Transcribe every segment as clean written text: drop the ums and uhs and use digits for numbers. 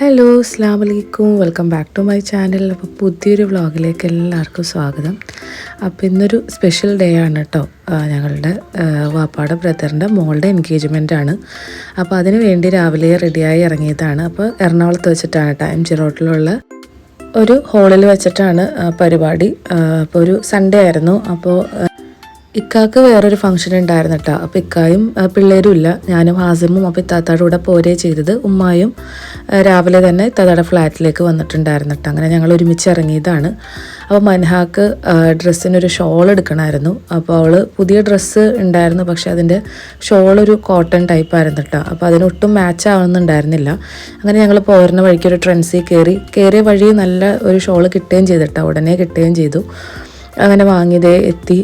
Hello അസ്സലാമു അലൈക്കും, welcome back to my channel. അപ്പോൾ പുതിയൊരു വ്ളോഗിലേക്ക് എല്ലാവർക്കും സ്വാഗതം. അപ്പോൾ ഇന്നൊരു സ്പെഷ്യൽ ഡേ ആണ് കേട്ടോ. ഞങ്ങളുടെ വാപ്പാടെ ബ്രദറിൻ്റെ മോളുടെ എൻഗേജ്മെൻ്റ് ആണ്. അപ്പോൾ അതിന് വേണ്ടി രാവിലെ റെഡിയായി ഇറങ്ങിയതാണ്. അപ്പോൾ എറണാകുളത്ത് വെച്ചിട്ടാണ് കേട്ടോ, എം ജി റോഡിലുള്ള ഒരു ഹോളിൽ വെച്ചിട്ടാണ് പരിപാടി. അപ്പോൾ ഒരു സൺഡേ ആയിരുന്നു. അപ്പോൾ ഇക്കാക്ക് വേറൊരു ഫംഗ്ഷൻ ഉണ്ടായിരുന്നു കേട്ടോ. അപ്പോൾ ഇക്കായും പിള്ളേരും ഇല്ല, ഞാനും ഹാസിമും അപ്പോൾ ഇത്താത്താടെ കൂടെ പോരേ ചെയ്തത്. ഉമ്മായും രാവിലെ തന്നെ ഇത്താത്താടെ ഫ്ലാറ്റിലേക്ക് വന്നിട്ടുണ്ടായിരുന്നു കേട്ടോ. അങ്ങനെ ഞങ്ങൾ ഒരുമിച്ച് ഇറങ്ങിയതാണ്. അപ്പോൾ മൻഹാക്ക് ഡ്രസ്സിനൊരു ഷോൾ എടുക്കണമായിരുന്നു. അപ്പോൾ അവൾ പുതിയ ഡ്രസ്സ് ഉണ്ടായിരുന്നു, പക്ഷേ അതിൻ്റെ ഷോളൊരു കോട്ടൺ ടൈപ്പായിരുന്നു കേട്ടോ. അപ്പോൾ അതിനൊട്ടും മാച്ച് ആവുന്നുണ്ടായിരുന്നില്ല. അങ്ങനെ ഞങ്ങൾ പോരുന്ന വഴിക്ക് ഒരു ട്രെൻഡ്സിൽ കയറിയ വഴി നല്ല ഒരു ഷോൾ കിട്ടുകയും ചെയ്തിട്ടോ, ഉടനെ കിട്ടുകയും ചെയ്തു. അങ്ങനെ വാങ്ങിയതേ എത്തി,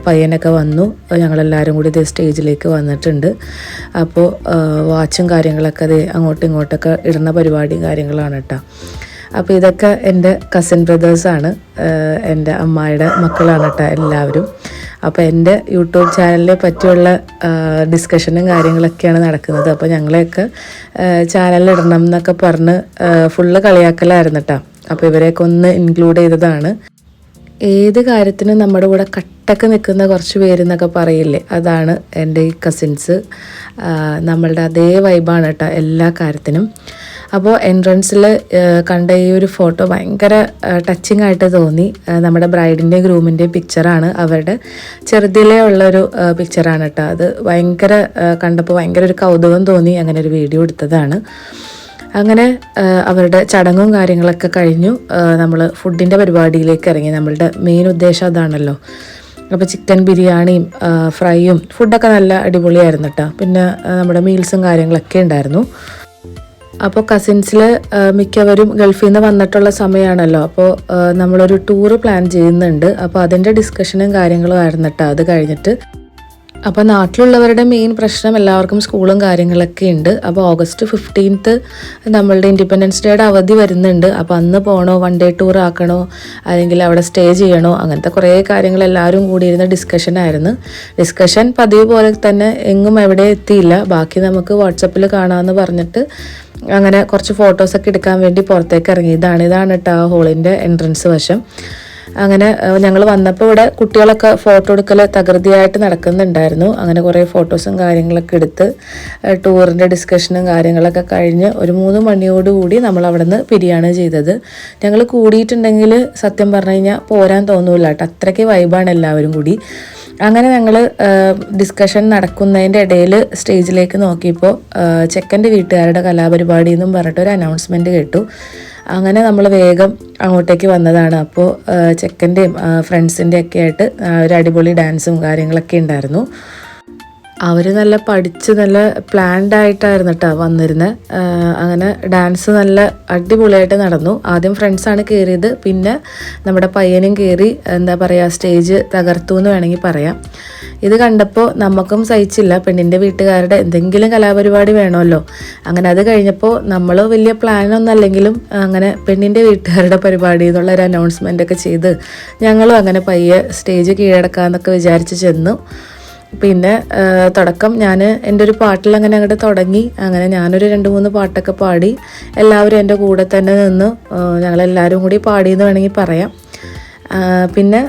പയ്യനൊക്കെ വന്നു. ഞങ്ങളെല്ലാവരും കൂടി ഇതേ സ്റ്റേജിലേക്ക് വന്നിട്ടുണ്ട്. അപ്പോൾ വാച്ചും കാര്യങ്ങളൊക്കെ അത് അങ്ങോട്ടും ഇങ്ങോട്ടൊക്കെ ഇടുന്ന പരിപാടിയും കാര്യങ്ങളാണ് കേട്ടോ. അപ്പോൾ ഇതൊക്കെ എൻ്റെ കസിൻ ബ്രദേഴ്സാണ്, എൻ്റെ അമ്മായിയുടെ മക്കളാണ് കേട്ടോ എല്ലാവരും. അപ്പോൾ എൻ്റെ യൂട്യൂബ് ചാനലിനെ പറ്റിയുള്ള ഡിസ്കഷനും കാര്യങ്ങളൊക്കെയാണ് നടക്കുന്നത്. അപ്പോൾ ഞങ്ങളെയൊക്കെ ചാനലിലിടണം എന്നൊക്കെ പറഞ്ഞ് ഫുള്ള് കളിയാക്കലായിരുന്നു കേട്ടോ. അപ്പോൾ ഇവരെയൊക്കെ ഒന്ന് ഇൻക്ലൂഡ് ചെയ്തതാണ്. ഏത് കാര്യത്തിനും നമ്മുടെ കൂടെ കട്ടക്ക് നിൽക്കുന്ന കുറച്ച് പേരെന്നൊക്കെ പറയില്ലേ, അതാണ് എൻ്റെ ഈ കസിൻസ്. നമ്മളുടെ അതേ വൈബാണ് കേട്ടോ എല്ലാ കാര്യത്തിനും. അപ്പോൾ എൻട്രൻസിൽ കണ്ട ഈ ഒരു ഫോട്ടോ ഭയങ്കര ടച്ചിങ് ആയിട്ട് തോന്നി. നമ്മുടെ ബ്രൈഡിൻ്റെയും ഗ്രൂമിൻ്റെയും പിക്ചറാണ്, അവരുടെ ചെറുതിലേ ഉള്ളൊരു പിക്ചറാണ് കേട്ടോ. അത് ഭയങ്കര കണ്ടപ്പോൾ ഭയങ്കര ഒരു കൗതുകം തോന്നി, അങ്ങനെ ഒരു വീഡിയോ എടുത്തതാണ്. അങ്ങനെ അവരുടെ ചടങ്ങും കാര്യങ്ങളൊക്കെ കഴിഞ്ഞു. നമ്മൾ ഫുഡിൻ്റെ പരിപാടിയിലേക്ക് ഇറങ്ങി. നമ്മളുടെ മെയിൻ ഉദ്ദേശം അതാണല്ലോ. അപ്പോൾ ചിക്കൻ ബിരിയാണിയും ഫ്രൈയും ഫുഡൊക്കെ നല്ല അടിപൊളിയായിരുന്നു കേട്ടോ. പിന്നെ നമ്മുടെ മീൽസും കാര്യങ്ങളൊക്കെ ഉണ്ടായിരുന്നു. അപ്പോൾ കസിൻസിൽ മിക്കവരും ഗൾഫിൽ നിന്ന് വന്നിട്ടുള്ള സമയമാണല്ലോ. അപ്പോൾ നമ്മളൊരു ടൂറ് പ്ലാൻ ചെയ്യുന്നുണ്ട്. അപ്പോൾ അതിൻ്റെ ഡിസ്കഷനും കാര്യങ്ങളും ആയിരുന്നു കേട്ടോ. അത് കഴിഞ്ഞിട്ട് അപ്പോൾ നാട്ടിലുള്ളവരുടെ മെയിൻ പ്രശ്നം എല്ലാവർക്കും സ്കൂളും കാര്യങ്ങളൊക്കെ ഉണ്ട്. അപ്പോൾ August 15th നമ്മളുടെ ഇൻഡിപെൻഡൻസ് ഡേയുടെ അവധി വരുന്നുണ്ട്. അപ്പോൾ അന്ന് പോകണോ, വൺ ഡേ ടൂർ ആക്കണോ, അല്ലെങ്കിൽ അവിടെ സ്റ്റേ ചെയ്യണോ, അങ്ങനത്തെ കുറേ കാര്യങ്ങൾ എല്ലാവരും കൂടിയിരുന്ന ഡിസ്കഷൻ പതിവ് പോലെ തന്നെ എങ്ങും എവിടെ എത്തിയില്ല. ബാക്കി നമുക്ക് വാട്സപ്പിൽ കാണാമെന്ന് പറഞ്ഞിട്ട് അങ്ങനെ കുറച്ച് ഫോട്ടോസൊക്കെ എടുക്കാൻ വേണ്ടി പുറത്തേക്ക് ഇറങ്ങിയതാണ്. ഇതാണ് കേട്ടോ ആ ഹോളിൻ്റെ എൻട്രൻസ് വശം. അങ്ങനെ ഞങ്ങൾ വന്നപ്പോൾ ഇവിടെ കുട്ടികളൊക്കെ ഫോട്ടോ എടുക്കൽ തകൃതിയായിട്ട് നടക്കുന്നുണ്ടായിരുന്നു. അങ്ങനെ കുറേ ഫോട്ടോസും കാര്യങ്ങളൊക്കെ എടുത്ത് ടൂറിൻ്റെ ഡിസ്കഷനും കാര്യങ്ങളൊക്കെ കഴിഞ്ഞ് ഒരു 3 മണിയോടുകൂടി നമ്മൾ അവിടെ നിന്ന് പിരിയാണ് ചെയ്തത്. ഞങ്ങൾ കൂടിയിട്ടുണ്ടെങ്കിൽ സത്യം പറഞ്ഞു കഴിഞ്ഞാൽ പോരാൻ തോന്നൂല കേട്ടോ, അത്രയ്ക്ക് വൈബാണ് എല്ലാവരും കൂടി. അങ്ങനെ ഞങ്ങൾ ഡിസ്കഷൻ നടക്കുന്നതിൻ്റെ ഇടയിൽ സ്റ്റേജിലേക്ക് നോക്കിയപ്പോൾ ചെക്കൻ്റെ വീട്ടുകാരുടെ കലാപരിപാടി എന്നും പറഞ്ഞിട്ടൊരു അനൗൺസ്മെൻറ്റ് കേട്ടു. അങ്ങനെ നമ്മൾ വേഗം അങ്ങോട്ടേക്ക് വന്നതാണ്. അപ്പോൾ ചെക്കൻ്റെയും ഫ്രണ്ട്സിൻ്റെ ഒക്കെ ആയിട്ട് ഒരു അടിപൊളി ഡാൻസും കാര്യങ്ങളൊക്കെ ഉണ്ടായിരുന്നു. അവർ നല്ല പഠിച്ച് നല്ല പ്ലാൻഡ് ആയിട്ടായിരുന്നു കേട്ടോ വന്നിരുന്നത്. അങ്ങനെ ഡാൻസ് നല്ല അടിപൊളിയായിട്ട് നടന്നു. ആദ്യം ഫ്രണ്ട്സാണ് കയറിയത്, പിന്നെ നമ്മുടെ പയ്യനും കയറി എന്താ പറയുക, സ്റ്റേജ് തകർത്തു എന്ന് വേണമെങ്കിൽ പറയാം. ഇത് കണ്ടപ്പോൾ നമുക്കും സഹിച്ചില്ല. പെണ്ണിൻ്റെ വീട്ടുകാരുടെ എന്തെങ്കിലും കലാപരിപാടി വേണമല്ലോ. അങ്ങനെ അത് കഴിഞ്ഞപ്പോൾ നമ്മൾ വലിയ പ്ലാനൊന്നും അല്ലെങ്കിലും അങ്ങനെ പെണ്ണിൻ്റെ വീട്ടുകാരുടെ പരിപാടി എന്നുള്ളൊരു അനൗൺസ്മെൻ്റ് ഒക്കെ ചെയ്ത് ഞങ്ങളും അങ്ങനെ പയ്യെ സ്റ്റേജ് കീഴടക്കാമെന്നൊക്കെ വിചാരിച്ച് ചെന്നു. പിന്നെ തുടക്കം ഞാൻ എൻ്റെ ഒരു പാട്ടിൽ അങ്ങനെ അങ്ങോട്ട് തുടങ്ങി. അങ്ങനെ ഞാനൊരു 2-3 പാട്ടൊക്കെ പാടി. എല്ലാവരും എൻ്റെ കൂടെ തന്നെ നിന്ന് ഞങ്ങളെല്ലാവരും കൂടി പാടിയെന്ന് വേണമെങ്കിൽ പറയാം. പിന്നെ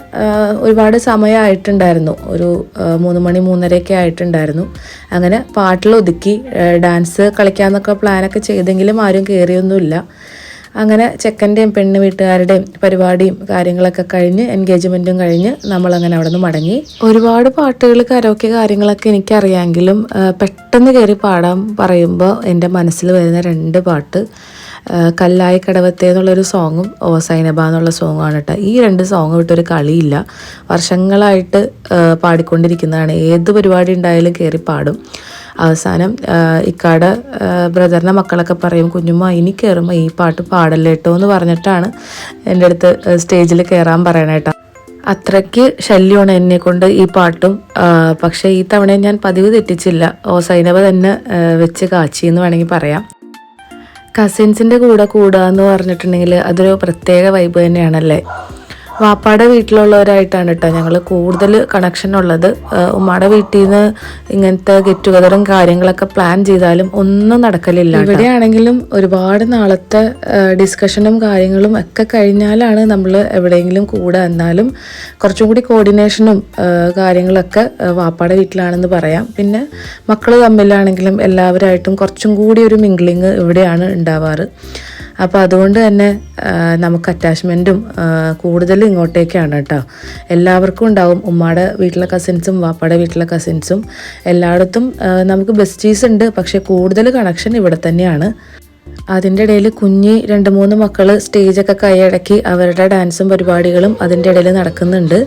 ഒരുപാട് സമയമായിട്ടുണ്ടായിരുന്നു, ഒരു 3 മണി 3:30 ആയിട്ടുണ്ടായിരുന്നു. അങ്ങനെ പാട്ടിൽ ഒതുക്കി ഡാൻസ് കളിക്കാമെന്നൊക്കെ പ്ലാനൊക്കെ ചെയ്തെങ്കിലും ആരും കയറിയൊന്നുമില്ല. അങ്ങനെ ചെക്കൻ്റെയും പെണ്ണ് വീട്ടുകാരുടെയും പരിപാടിയും കാര്യങ്ങളൊക്കെ കഴിഞ്ഞ് എൻഗേജ്മെൻറ്റും കഴിഞ്ഞ് നമ്മളങ്ങനെ അവിടെ നിന്ന് മടങ്ങി. ഒരുപാട് പാട്ടുകൾ കരോക്കെ കാര്യങ്ങളൊക്കെ എനിക്കറിയാമെങ്കിലും പെട്ടെന്ന് കയറി പാടാൻ പറയുമ്പോൾ എൻ്റെ മനസ്സിൽ വരുന്ന 2 പാട്ട് കല്ലായി കടവത്തെ എന്നുള്ളൊരു സോങ്ങും ഓ സൈനബ എന്നുള്ള സോങ്ങാണ് കേട്ടോ. ഈ 2 സോങ് വിട്ടൊരു കളിയില്ല. വർഷങ്ങളായിട്ട് പാടിക്കൊണ്ടിരിക്കുന്നതാണ്. ഏത് പരിപാടി ഉണ്ടായാലും കയറി പാടും. അവസാനം ഇക്കാടെ ബ്രദറിൻ്റെ മക്കളൊക്കെ പറയും, കുഞ്ഞുമ്മ ഇനി കയറുമ്പോൾ ഈ പാട്ട് പാടല്ലേ കേട്ടോ എന്ന് പറഞ്ഞിട്ടാണ് എൻ്റെ അടുത്ത് സ്റ്റേജിൽ കയറാൻ പറയണേട്ടാ. അത്രയ്ക്ക് ശല്യമാണ് എന്നെ കൊണ്ട് ഈ പാട്ടും. പക്ഷേ ഈ തവണ ഞാൻ പതിവ് തെറ്റിച്ചില്ല. ഓ സൈനബ തന്നെ വെച്ച് കാച്ചി എന്ന് വേണമെങ്കിൽ പറയാം. കസിൻസിൻ്റെ കൂടെ കൂടുക എന്ന് പറഞ്ഞിട്ടുണ്ടെങ്കിൽ അതൊരു പ്രത്യേക വൈബ് തന്നെയാണല്ലേ. വാപ്പാടെ വീട്ടിലുള്ളവരായിട്ടാണ് കേട്ടോ ഞങ്ങൾ കൂടുതൽ കണക്ഷൻ ഉള്ളത്. ഉമ്മാടെ വീട്ടിൽ നിന്ന് ഇങ്ങനത്തെ ഗെറ്റ് ടുഗദറും കാര്യങ്ങളൊക്കെ പ്ലാൻ ചെയ്താലും ഒന്നും നടക്കലില്ല. ഇവിടെയാണെങ്കിലും ഒരുപാട് നാളത്തെ ഡിസ്കഷനും കാര്യങ്ങളും ഒക്കെ കഴിഞ്ഞാലാണ് നമ്മൾ എവിടെയെങ്കിലും കൂടെ. എന്നാലും കുറച്ചും കൂടി കോർഡിനേഷനും കാര്യങ്ങളൊക്കെ വാപ്പാടെ വീട്ടിലാണെന്ന് പറയാം. പിന്നെ മക്കൾ തമ്മിലാണെങ്കിലും എല്ലാവരായിട്ടും കുറച്ചും കൂടി ഒരു മിംഗ്ലിങ് ഇവിടെയാണ് ഉണ്ടാവാറ്. അപ്പോൾ അതുകൊണ്ട് തന്നെ നമുക്ക് അറ്റാച്ച്മെൻറ്റും കൂടുതലും ഇങ്ങോട്ടേക്കാണ് കേട്ടോ. എല്ലാവർക്കും ഉണ്ടാവും. ഉമ്മാടെ വീട്ടിലെ കസിൻസും വാപ്പാടെ വീട്ടിലെ കസിൻസും എല്ലായിടത്തും നമുക്ക് ബെസ്റ്റീസ് ഉണ്ട്. പക്ഷേ കൂടുതൽ കണക്ഷൻ ഇവിടെ തന്നെയാണ്. അതിൻ്റെ ഇടയിൽ കുഞ്ഞി 2-3 മക്കൾ സ്റ്റേജൊക്കെ കൈയടക്കി അവരുടെ ഡാൻസും പരിപാടികളും അതിൻ്റെ ഇടയിൽ നടക്കുന്നുണ്ട്.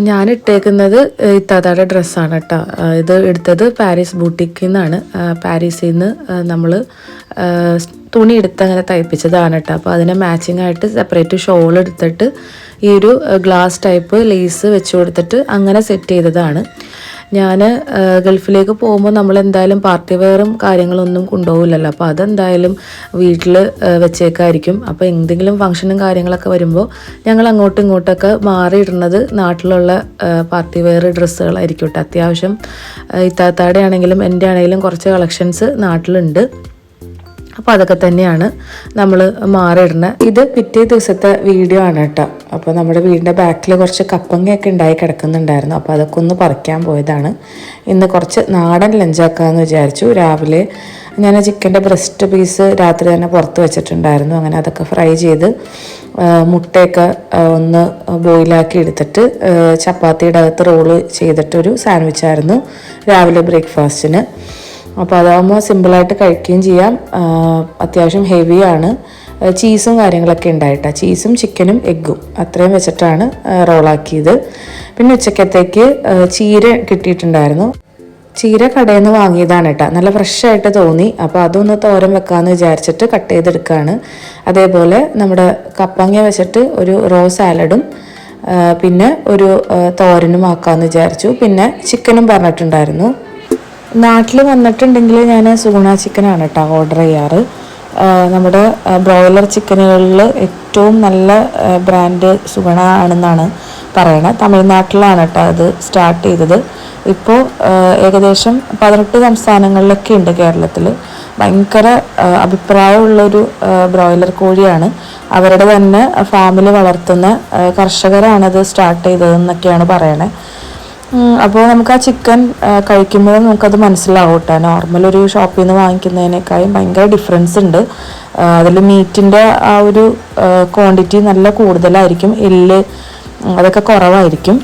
ഞാൻ ഇട്ടേക്കുന്നത് ഇത്താത്തയുടെ ഡ്രസ്സാണ് കേട്ടോ. ഇത് എടുത്തത് പാരീസ് ബൂട്ടിക്കിൽ നിന്നാണ്. പാരീസിൽ നിന്ന് നമ്മൾ തുണി എടുത്ത് അങ്ങനെ തയ്പ്പിച്ചതാണ് കേട്ടോ. അപ്പോൾ അതിനെ മാച്ചിങ് ആയിട്ട് സെപ്പറേറ്റ് ഷോൾ എടുത്തിട്ട് ഈ ഒരു ഗ്ലാസ് ടൈപ്പ് ലേസ് വെച്ച് കൊടുത്തിട്ട് അങ്ങനെ സെറ്റ് ചെയ്തതാണ്. ഞാൻ ഗൾഫിലേക്ക് പോകുമ്പോൾ നമ്മൾ എന്തായാലും പാർട്ടി വെയറും കാര്യങ്ങളൊന്നും കൊണ്ടുപോകില്ലല്ലോ. അപ്പോൾ അതെന്തായാലും വീട്ടിൽ വെച്ചേക്കായിരിക്കും. അപ്പോൾ എന്തെങ്കിലും ഫംഗ്ഷനും കാര്യങ്ങളൊക്കെ വരുമ്പോൾ ഞങ്ങൾ അങ്ങോട്ടും ഇങ്ങോട്ടൊക്കെ മാറിയിടുന്നത് നാട്ടിലുള്ള പാർട്ടി വെയർ ഡ്രസ്സുകളായിരിക്കും കേട്ടോ. അത്യാവശ്യം ഇത്താത്താടെ ആണെങ്കിലും എൻ്റെ ആണെങ്കിലും കുറച്ച് കളക്ഷൻസ് നാട്ടിലുണ്ട്. അപ്പോൾ അതൊക്കെ തന്നെയാണ് നമ്മൾ മാറിയിടുന്നത്. ഇത് പിറ്റേ ദിവസത്തെ വീഡിയോ ആണ് കേട്ടോ. അപ്പോൾ നമ്മുടെ വീടിൻ്റെ ബാക്കിൽ കുറച്ച് കപ്പങ്ങയൊക്കെ ഉണ്ടായി കിടക്കുന്നുണ്ടായിരുന്നു. അപ്പോൾ അതൊക്കെ ഒന്ന് പറിക്കാൻ പോയതാണ്. ഇന്ന് കുറച്ച് നാടൻ ലഞ്ചാക്കാമെന്ന് വിചാരിച്ചു. രാവിലെ ഞാൻ ചിക്കൻ്റെ ബ്രസ്റ്റ് പീസ് രാത്രി തന്നെ പുറത്ത് വെച്ചിട്ടുണ്ടായിരുന്നു. അങ്ങനെ അതൊക്കെ ഫ്രൈ ചെയ്ത് മുട്ടയൊക്കെ ഒന്ന് ബോയിലാക്കി എടുത്തിട്ട് ചപ്പാത്തിയുടെ അകത്ത് റോള് ചെയ്തിട്ടൊരു സാൻഡ്വിച്ചായിരുന്നു രാവിലെ ബ്രേക്ക്ഫാസ്റ്റിന്. അപ്പോൾ അതാകുമ്പോൾ സിമ്പിളായിട്ട് കഴിക്കുകയും ചെയ്യാം. അത്യാവശ്യം ഹെവിയാണ്. ചീസും കാര്യങ്ങളൊക്കെ ഉണ്ടായിട്ടാണ്. ചീസും ചിക്കനും എഗ്ഗും അത്രയും വെച്ചിട്ടാണ് റോളാക്കിയത്. പിന്നെ ഉച്ചക്കത്തേക്ക് ചീര കിട്ടിയിട്ടുണ്ടായിരുന്നു. ചീര കടയിൽ നിന്ന് വാങ്ങിയതാണ് കേട്ടോ. നല്ല ഫ്രഷായിട്ട് തോന്നി. അപ്പോൾ അതൊന്ന് തോരൻ വെക്കാമെന്ന് വിചാരിച്ചിട്ട് കട്ട് ചെയ്തെടുക്കുകയാണ്. അതേപോലെ നമ്മുടെ കപ്പങ്ങ വെച്ചിട്ട് ഒരു റോ സാലഡും പിന്നെ ഒരു തോരനും ആക്കാമെന്ന് വിചാരിച്ചു. പിന്നെ ചിക്കനും പറഞ്ഞിട്ടുണ്ടായിരുന്നു. നാട്ടിൽ വന്നിട്ടുണ്ടെങ്കിൽ ഞാൻ സുഗുണ ചിക്കനാണ് കേട്ടോ ഓർഡർ ചെയ്യാറ്. നമ്മുടെ ബ്രോയിലർ ചിക്കനുകളിൽ ഏറ്റവും നല്ല ബ്രാൻഡ് സുഗുണ ആണെന്നാണ് പറയണത്. തമിഴ്നാട്ടിലാണ് കേട്ടോ അത് സ്റ്റാർട്ട് ചെയ്തത്. ഇപ്പോൾ ഏകദേശം 18 സംസ്ഥാനങ്ങളിലൊക്കെ ഉണ്ട് കേരളത്തിൽ. ഭയങ്കര അഭിപ്രായമുള്ളൊരു ബ്രോയിലർ കോഴിയാണ്. അവരുടെ തന്നെ ഫാമിൽ വളർത്തുന്ന കർഷകരാണത് സ്റ്റാർട്ട് ചെയ്തതെന്നൊക്കെയാണ് പറയണത്. അപ്പോൾ നമുക്ക് ആ ചിക്കൻ കഴിക്കുമ്പോഴും നമുക്കത് മനസ്സിലാവും കേട്ടോ. നോർമൽ ഒരു ഷോപ്പിൽ നിന്ന് വാങ്ങിക്കുന്നതിനേക്കാളും ഭയങ്കര ഡിഫറൻസ് ഉണ്ട്. അതിൽ മീറ്റിൻ്റെ ആ ഒരു ക്വാണ്ടിറ്റി നല്ല കൂടുതലായിരിക്കും. എല്ല് അതൊക്കെ കുറവായിരിക്കും.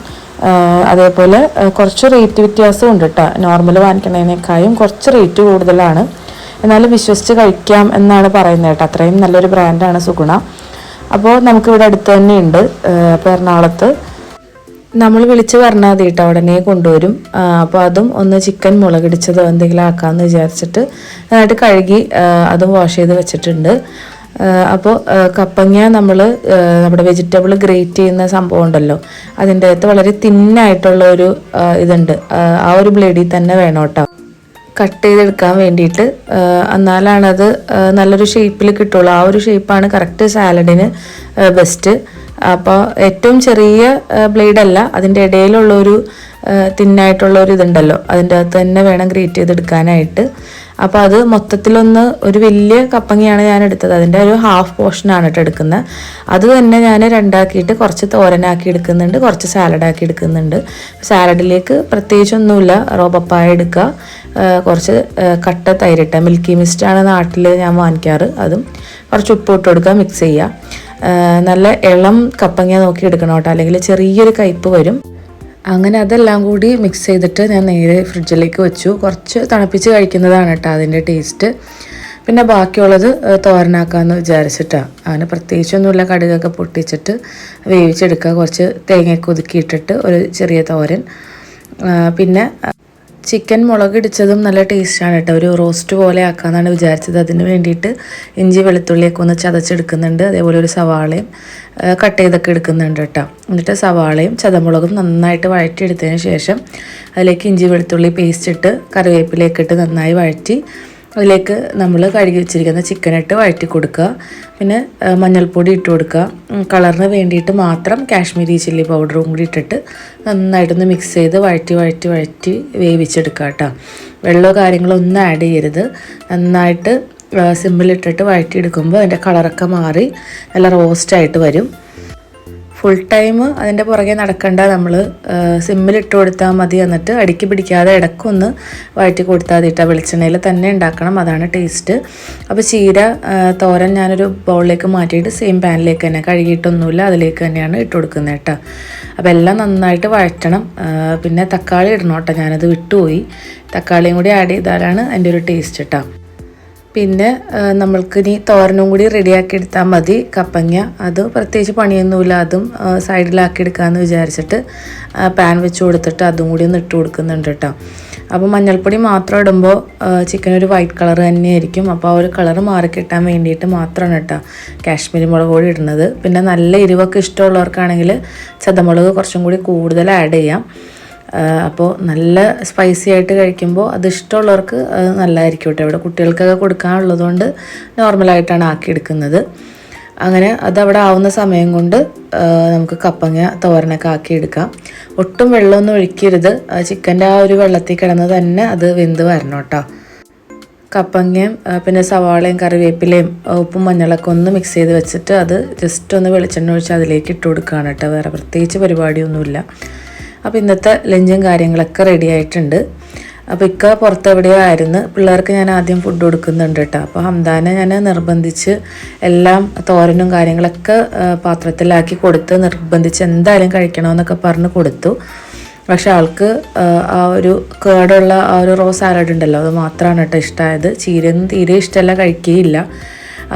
അതേപോലെ കുറച്ച് റേറ്റ് വ്യത്യാസം ഉണ്ട് കേട്ടോ. നോർമൽ വാങ്ങിക്കുന്നതിനേക്കാളും കുറച്ച് റേറ്റ് കൂടുതലാണ്. എന്നാലും വിശ്വസിച്ച് കഴിക്കാം എന്നാണ് പറയുന്നത് കേട്ടോ. അത്രയും നല്ലൊരു ബ്രാൻഡാണ് സുഗുണ. അപ്പോൾ നമുക്കിവിടെ അടുത്ത് തന്നെ ഉണ്ട്. അപ്പോൾ എറണാകുളത്ത് നമ്മൾ വിളിച്ച് പറഞ്ഞാൽ മതി കേട്ടോ, ഉടനെ കൊണ്ടുവരും. അപ്പോൾ അതും ഒന്ന് ചിക്കൻ മുളകിടിച്ചതോ എന്തെങ്കിലും ആക്കാമെന്ന് വിചാരിച്ചിട്ട് നന്നായിട്ട് കഴുകി അതും വാഷ് ചെയ്ത് വെച്ചിട്ടുണ്ട്. അപ്പോൾ കപ്പങ്ങ നമ്മുടെ വെജിറ്റബിൾ ഗ്രേറ്റ് ചെയ്യുന്ന സംഭവം ഉണ്ടല്ലോ, അതിൻ്റെ അകത്ത് വളരെ തിന്നായിട്ടുള്ള ഒരു ഇതുണ്ട്. ആ ഒരു ബ്ലേഡിൽ തന്നെ വേണം കേട്ടോ കട്ട് ചെയ്തെടുക്കാൻ വേണ്ടിയിട്ട്. എന്നാലാണത് നല്ലൊരു ഷേപ്പിൽ കിട്ടുള്ളൂ. ആ ഒരു ഷേപ്പാണ് കറക്റ്റ് സാലഡിന് ബെസ്റ്റ്. അപ്പോൾ ഏറ്റവും ചെറിയ ബ്ലേഡല്ല, അതിൻ്റെ ഇടയിലുള്ളൊരു തിന്നായിട്ടുള്ളൊരു ഇതുണ്ടല്ലോ, അതിൻ്റെ അകത്ത് തന്നെ വേണം ഗ്രേറ്റ് ചെയ്തെടുക്കാനായിട്ട്. അപ്പോൾ അത് മൊത്തത്തിലൊന്ന് ഒരു വലിയ കപ്പങ്ങയാണ് ഞാൻ എടുത്തത്. അതിൻ്റെ ഒരു ഹാഫ് പോർഷനാണ് കേട്ടോ എടുക്കുന്നത്. അത് തന്നെ ഞാൻ രണ്ടാക്കിയിട്ട് കുറച്ച് തോരനാക്കി എടുക്കുന്നുണ്ട്, കുറച്ച് സാലഡാക്കി എടുക്കുന്നുണ്ട്. സാലഡിലേക്ക് പ്രത്യേകിച്ചൊന്നുമില്ല, റോ പപ്പായ എടുക്കുക, കുറച്ച് കട്ട തൈരിട്ട മിൽക്കി മിസ്റ്റാണ് നാട്ടിൽ ഞാൻ വാങ്ങിക്കാറ്, അതും കുറച്ച് ഉപ്പ് ഇട്ട് കൊടുക്കുക, മിക്സ് ചെയ്യുക. നല്ല ഇളം കപ്പങ്ങ നോക്കി എടുക്കണം കേട്ടോ, അല്ലെങ്കിൽ ചെറിയൊരു കയ്പ്പ് വരും. അങ്ങനെ അതെല്ലാം കൂടി മിക്സ് ചെയ്തിട്ട് ഞാൻ നേരെ ഫ്രിഡ്ജിലേക്ക് വെച്ചു. കുറച്ച് തണുപ്പിച്ച് കഴിക്കുന്നതാണ് കേട്ടോ അതിൻ്റെ ടേസ്റ്റ്. പിന്നെ ബാക്കിയുള്ളത് തോരനാക്കാമെന്ന് വിചാരിച്ചിട്ടാണ്. അങ്ങനെ പ്രത്യേകിച്ചൊന്നുമില്ല, കടുകൊക്കെ പൊട്ടിച്ചിട്ട് വേവിച്ചെടുക്കുക, കുറച്ച് തേങ്ങയൊക്കെ ഒതുക്കിയിട്ടിട്ട് ഒരു ചെറിയ തോരൻ. പിന്നെ ചിക്കൻ മുളകിടിച്ചതും നല്ല ടേസ്റ്റാണ് കേട്ടോ. ഒരു റോസ്റ്റ് പോലെ ആക്കാമെന്നാണ് വിചാരിച്ചത്. അതിന് വേണ്ടിയിട്ട് ഇഞ്ചി വെളുത്തുള്ളിയൊക്കെ ഒന്ന് ചതച്ചെടുക്കുന്നുണ്ട്. അതേപോലെ ഒരു സവാളയും കട്ട് ചെയ്തൊക്കെ എടുക്കുന്നുണ്ട് കേട്ടോ. എന്നിട്ട് സവാളയും ചതമുളകും നന്നായിട്ട് വഴറ്റിയെടുത്തതിന് ശേഷം അതിലേക്ക് ഇഞ്ചി വെളുത്തുള്ളി പേസ്റ്റ് ഇട്ട് കറിവേപ്പിലയൊക്കെ ഇട്ട് നന്നായി വഴറ്റി അതിലേക്ക് നമ്മൾ കഴുകി വെച്ചിരിക്കുന്ന ചിക്കനിട്ട് വഴറ്റി കൊടുക്കുക. പിന്നെ മഞ്ഞൾപ്പൊടി ഇട്ട് കൊടുക്കുക. കളറിന് വേണ്ടിയിട്ട് മാത്രം കാശ്മീരി ചില്ലി പൗഡറും കൂടി ഇട്ടിട്ട് നന്നായിട്ടൊന്ന് മിക്സ് ചെയ്ത് വഴറ്റി വേവിച്ചെടുക്കുക കേട്ടോ. വെള്ളമോ കാര്യങ്ങളോ ഒന്നും ആഡ് ചെയ്യരുത്. നന്നായിട്ട് സിമ്മിലിട്ടിട്ട് വഴറ്റിയെടുക്കുമ്പോൾ അതിൻ്റെ കളറൊക്കെ മാറി നല്ല റോസ്റ്റായിട്ട് വരും. ഫുൾ ടൈം അതിൻ്റെ പുറകെ നടക്കണ്ട, നമ്മൾ സിമ്മിലിട്ട് കൊടുത്താൽ മതി. എന്നിട്ട് അടുക്കി പിടിക്കാതെ ഇടയ്ക്കൊന്ന് വഴറ്റി കൊടുത്താൽ മതി. വെളിച്ചെണ്ണയിൽ തന്നെ ഉണ്ടാക്കണം, അതാണ് ടേസ്റ്റ്. അപ്പോൾ ചീര തോരൻ ഞാനൊരു ബൗളിലേക്ക് മാറ്റിയിട്ട് സെയിം പാനിലേക്ക് തന്നെ, കഴുകിയിട്ടൊന്നുമില്ല, അതിലേക്ക് തന്നെയാണ് ഇട്ട് കൊടുക്കുന്നത് കേട്ടോ. അപ്പോൾ എല്ലാം നന്നായിട്ട് വഴറ്റണം. പിന്നെ തക്കാളി ഇടണം കേട്ടോ, ഞാനത് വിട്ടുപോയി. തക്കാളിയും കൂടി ആഡ് ചെയ്താലാണ് അതിൻ്റെ ഒരു ടേസ്റ്റ് കേട്ടോ. പിന്നെ നമ്മൾക്ക് ഇനി തോരനും കൂടി റെഡിയാക്കി എടുത്താൽ മതി. കപ്പങ്ങ അത് പ്രത്യേകിച്ച് പണിയൊന്നുമില്ല, അതും സൈഡിലാക്കി എടുക്കാമെന്ന് വിചാരിച്ചിട്ട് പാൻ വെച്ച് കൊടുത്തിട്ട് അതും കൂടി ഒന്ന് ഇട്ട് കൊടുക്കുന്നുണ്ട് കേട്ടോ. അപ്പോൾ മഞ്ഞൾപ്പൊടി മാത്രം ഇടുമ്പോൾ ചിക്കൻ ഒരു വൈറ്റ് കളർ തന്നെയായിരിക്കും. അപ്പോൾ ആ ഒരു കളർ മാറിക്കിട്ടാൻ വേണ്ടിയിട്ട് മാത്രമാണ് കേട്ടോ കാശ്മീരി മുളക് പൊടി ഇടുന്നത്. പിന്നെ നല്ല എരിവൊക്കെ ഇഷ്ടമുള്ളവർക്കാണെങ്കിൽ ചതമുളക് കുറച്ചും കൂടി കൂടുതൽ ആഡ് ചെയ്യാം. അപ്പോൾ നല്ല സ്പൈസി ആയിട്ട് കഴിക്കുമ്പോൾ അത് ഇഷ്ടമുള്ളവർക്ക് അത് നല്ലതായിരിക്കും കേട്ടോ. ഇവിടെ കുട്ടികൾക്കൊക്കെ കൊടുക്കാനുള്ളതുകൊണ്ട് നോർമലായിട്ടാണ് ആക്കിയെടുക്കുന്നത്. അങ്ങനെ അതവിടെ ആവുന്ന സമയം കൊണ്ട് നമുക്ക് കപ്പങ്ങ തോരനൊക്കെ ആക്കിയെടുക്കാം. ഒട്ടും വെള്ളമൊന്നും ഒഴിക്കരുത്, ചിക്കൻ്റെ ആ ഒരു വെള്ളത്തിൽ കിടന്ന് തന്നെ അത് വെന്ത് വരണം കേട്ടോ. കപ്പങ്ങയും പിന്നെ സവാളയും കറിവേപ്പിലയും ഉപ്പും മഞ്ഞളൊക്കെ ഒന്ന് മിക്സ് ചെയ്ത് വെച്ചിട്ട് അത് ജസ്റ്റ് ഒന്ന് വെളിച്ചെണ്ണ ഒഴിച്ച് അതിലേക്ക് ഇട്ട് കൊടുക്കുകയാണ് കേട്ടോ. വേറെ പ്രത്യേകിച്ച് പരിപാടിയൊന്നുമില്ല. അപ്പോൾ ഇന്നത്തെ ലഞ്ചും കാര്യങ്ങളൊക്കെ റെഡി ആയിട്ടുണ്ട്. അപ്പോൾ ഇക്ക പുറത്തെവിടെയോ ആയിരുന്നു, പിള്ളേർക്ക് ഞാൻ ആദ്യം ഫുഡ് കൊടുക്കുന്നുണ്ട് കേട്ടോ. അപ്പോൾ ഹംദാനെ ഞാൻ നിർബന്ധിച്ച് എല്ലാം തോരനും കാര്യങ്ങളൊക്കെ പാത്രത്തിലാക്കി കൊടുത്ത് നിർബന്ധിച്ച് എന്തായാലും കഴിക്കണമെന്നൊക്കെ പറഞ്ഞ് കൊടുത്തു. പക്ഷെ ആൾക്ക് ആ ഒരു കേടുള്ള ആ ഒരു റോ സാലഡ് ഉണ്ടല്ലോ, അത് മാത്രമാണ് കേട്ടോ ഇഷ്ടമായത്. ചീരയൊന്നും തീരെ ഇഷ്ടമല്ല, കഴിക്കുകയില്ല.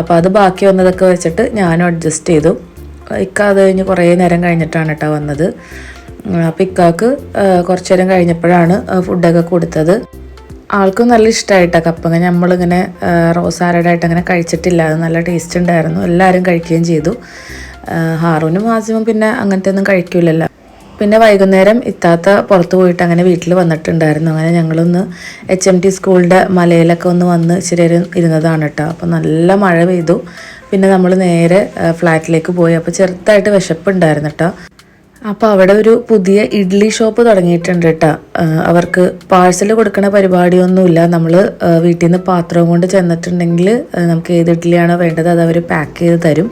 അപ്പോൾ അത് ബാക്കി വന്നതൊക്കെ വെച്ചിട്ട് ഞാനും അഡ്ജസ്റ്റ് ചെയ്തു. ഇക്ക അത് കഴിഞ്ഞ് കുറേ നേരം കഴിഞ്ഞിട്ടാണ് കേട്ടോ വന്നത്. അപ്പോൾ ഇക്കാക്ക് കുറച്ച് നേരം കഴിഞ്ഞപ്പോഴാണ് ഫുഡൊക്കെ കൊടുത്തത്. ആൾക്കും നല്ല ഇഷ്ടമായിട്ടാണ് കപ്പങ്ങ. നമ്മളിങ്ങനെ റോസ് സാലഡായിട്ട് അങ്ങനെ കഴിച്ചിട്ടില്ല, അത് നല്ല ടേസ്റ്റ് ഉണ്ടായിരുന്നു. എല്ലാവരും കഴിക്കുകയും ചെയ്തു. ഹാറൂനും മാസിമും പിന്നെ അങ്ങനത്തെ ഒന്നും കഴിക്കില്ലല്ലോ. പിന്നെ വൈകുന്നേരം ഇത്താത്ത പുറത്ത് പോയിട്ട് അങ്ങനെ വീട്ടിൽ വന്നിട്ടുണ്ടായിരുന്നു. അങ്ങനെ ഞങ്ങളൊന്ന് HMT സ്കൂളിൻ്റെ മലയിലൊക്കെ ഒന്ന് വന്ന് ഇച്ചിരി ഇരുന്നതാണ് കേട്ടോ. അപ്പോൾ നല്ല മഴ പെയ്തു. പിന്നെ നമ്മൾ നേരെ ഫ്ലാറ്റിലേക്ക് പോയി. അപ്പോൾ ചെറുതായിട്ട് വിശപ്പുണ്ടായിരുന്നു കേട്ടോ. അപ്പോൾ അവിടെ ഒരു പുതിയ ഇഡ്ഡലി ഷോപ്പ് തുടങ്ങിയിട്ടുണ്ട് കേട്ടോ. അവർക്ക് പാഴ്സൽ കൊടുക്കുന്ന പരിപാടിയൊന്നുമില്ല. നമ്മൾ വീട്ടിൽ നിന്ന് പാത്രവും കൊണ്ട് ചെന്നിട്ടുണ്ടെങ്കിൽ നമുക്ക് ഏത് ഇഡ്ഡലിയാണോ വേണ്ടത് അത് അവർ പാക്ക് ചെയ്ത് തരും.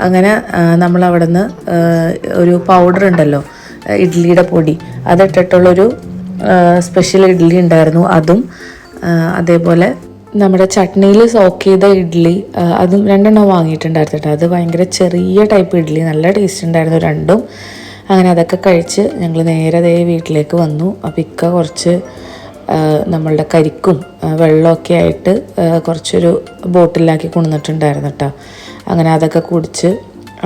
അങ്ങനെ നമ്മൾ അവിടെ നിന്ന് ഒരു പൗഡർ ഉണ്ടല്ലോ, ഇഡ്ഡലിയുടെ പൊടി, അതിട്ടിട്ടുള്ളൊരു സ്പെഷ്യൽ ഇഡ്ഡലി ഉണ്ടായിരുന്നു. അതും അതേപോലെ നമ്മുടെ ചട്നിയിൽ സോക്ക് ചെയ്ത ഇഡ്ഡലി, അതും 2 വാങ്ങിയിട്ടുണ്ടായിരുന്നു കേട്ടോ. അത് ഭയങ്കര ചെറിയ ടൈപ്പ് ഇഡ്ഡലി, നല്ല ടേസ്റ്റ് ഉണ്ടായിരുന്നു രണ്ടും. അങ്ങനെ അതൊക്കെ കഴിച്ച് ഞങ്ങൾ നേരെ വീട്ടിലേക്ക് വന്നു. അപ്പോൾ ഇക്ക കുറച്ച് നമ്മളുടെ കരിക്കും വെള്ളമൊക്കെ ആയിട്ട് കുറച്ചൊരു ബോട്ടിലാക്കി കൊണ്ടുവന്നിട്ടുണ്ടായിരുന്നു കേട്ടോ. അങ്ങനെ അതൊക്കെ കുടിച്ച്,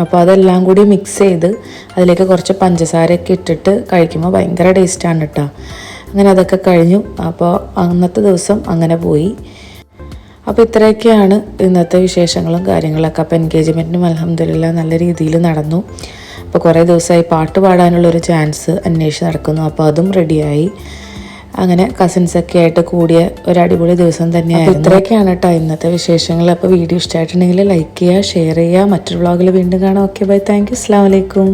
അപ്പോൾ അതെല്ലാം കൂടി മിക്സ് ചെയ്ത് അതിലേക്ക് കുറച്ച് പഞ്ചസാരയൊക്കെ ഇട്ടിട്ട് കഴിക്കുമ്പോൾ ഭയങ്കര ടേസ്റ്റാണ് കേട്ടോ. അങ്ങനെ അതൊക്കെ കഴിഞ്ഞു. അപ്പോൾ അന്നത്തെ ദിവസം അങ്ങനെ പോയി. അപ്പോൾ ഇത്രയൊക്കെയാണ് ഇന്നത്തെ വിശേഷങ്ങളും കാര്യങ്ങളൊക്കെ. അപ്പോൾ എൻഗേജ്മെൻറ്റിനും അൽഹംദുലില്ലാഹ് നല്ല രീതിയിൽ നടന്നു. അപ്പോൾ കുറേ ദിവസമായി പാട്ട് പാടാനുള്ളൊരു ചാൻസ് അന്വേഷിച്ച് നടക്കുന്നു. അപ്പോൾ അതും റെഡിയായി. അങ്ങനെ കസിൻസൊക്കെ ആയിട്ട് കൂടിയ ഒരു അടിപൊളി ദിവസം തന്നെയായിരുന്നു. ഇത്രയൊക്കെയാണ് കേട്ടോ ഇന്നത്തെ വിശേഷങ്ങൾ. അപ്പോൾ വീഡിയോ ഇഷ്ടമായിട്ടുണ്ടെങ്കിൽ ലൈക്ക് ചെയ്യുക, ഷെയർ ചെയ്യുക. മറ്റൊരു വ്ളോഗിൽ വീണ്ടും കാണാം. ഓക്കെ ബൈ, താങ്ക് യു, അസ്സലാമു അലൈക്കും.